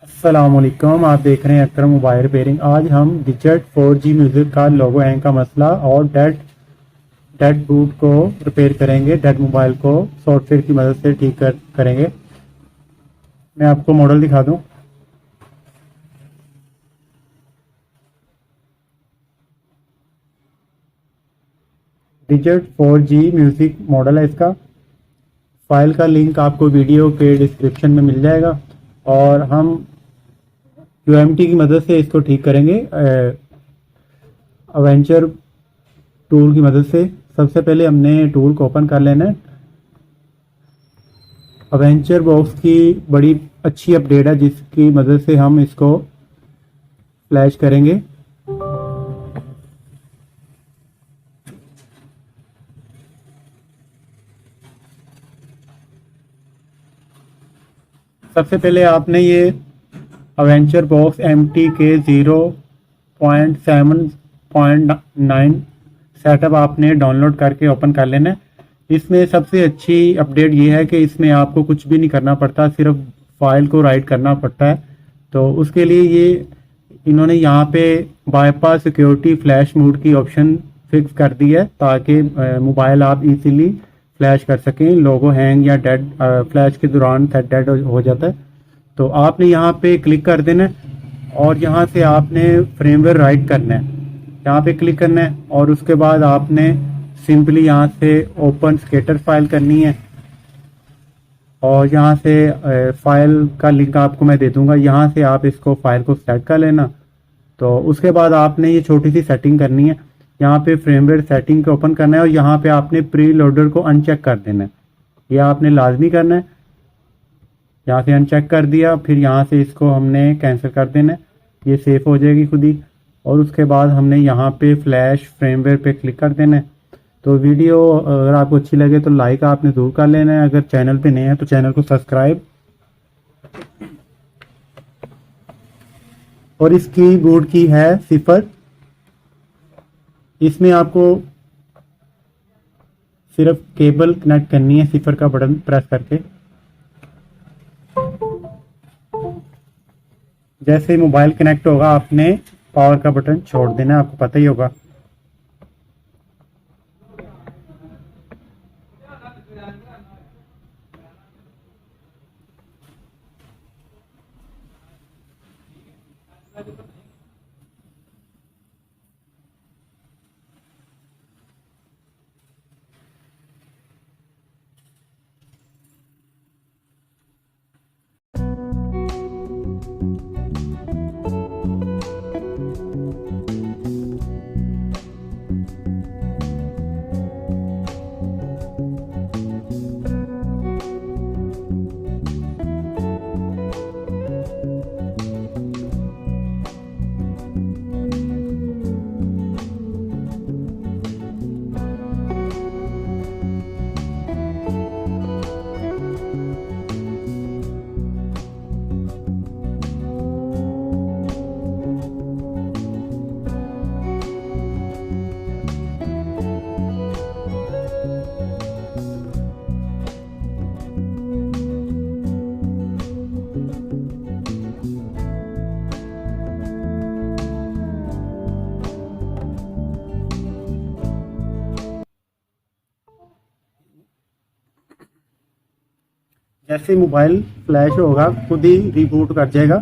अस्सलामुअलैकुम, आप देख रहे हैं अकरम मोबाइल रिपेयरिंग। आज हम डिजिट 4G म्यूज़िक का लोगो हैंग का मसला और डेड डेड बूट को रिपेयर करेंगे। डेड मोबाइल को सॉफ्टवेयर की मदद से ठीक करेंगे। मैं आपको मॉडल दिखा दूं। डिजिट 4G म्यूज़िक मॉडल है इसका। फाइल का लिंक आपको वीडियो के डिस्क्रिप्शन में मिल जाएगा और हम UMT की मदद से इसको ठीक करेंगे अवेंचर टूल की मदद से। सबसे पहले हमने टूल को ओपन कर लेना है। अवेंचर बॉक्स की बड़ी अच्छी अपडेट है जिसकी मदद से हम इसको फ्लैश करेंगे। सबसे पहले आपने ये अवेंचर बॉक्स MT के 0.7.9 सेटअप आपने डाउनलोड करके ओपन कर लेना है। इसमें सबसे अच्छी अपडेट ये है कि इसमें आपको कुछ भी नहीं करना पड़ता, सिर्फ फाइल को राइट करना पड़ता है। तो उसके लिए ये इन्होंने यहाँ पे बाईपास सिक्योरिटी फ्लैश मोड की ऑप्शन फिक्स कर दी है ताकि मोबाइल आप इजीली फ्लैश कर सकें। लोगो हैंग या डेड फ्लैश के दौरान डेड हो जाता है। तो आपने यहाँ पे क्लिक कर देना है और यहाँ से आपने फ्रेमवेयर राइट करना है। यहाँ पे क्लिक करना है और उसके बाद आपने सिंपली यहाँ से ओपन स्केटर फाइल करनी है और यहाँ से फाइल का लिंक आपको मैं दे दूंगा। यहाँ से आप इसको फाइल को सेलेक्ट कर लेना। तो उसके बाद आपने ये छोटी सी सेटिंग करनी है। यहाँ पे फ्रेमवेयर सेटिंग को ओपन करना है और यहाँ पे आपने प्री लोडर को अनचेक कर देना है। ये आपने लाजमी करना है। यहाँ से अनचेक कर दिया, फिर यहाँ से इसको हमने कैंसिल कर देना है। ये सेफ हो जाएगी खुद ही। और उसके बाद हमने यहाँ पे फ्लैश फ्रेमवेयर पे क्लिक कर देना है। तो वीडियो अगर आपको अच्छी लगे तो लाइक आपने ज़रूर कर लेना है। अगर चैनल पे नए हैं तो चैनल को सब्सक्राइब। और इसकी बूट की है 0। इसमें आपको सिर्फ केबल कनेक्ट करनी है 0 का बटन प्रेस करके। जैसे ही मोबाइल कनेक्ट होगा आपने पावर का बटन छोड़ देना है, आपको पता ही होगा। जैसे मोबाइल फ्लैश होगा खुद ही रिबूट कर जाएगा।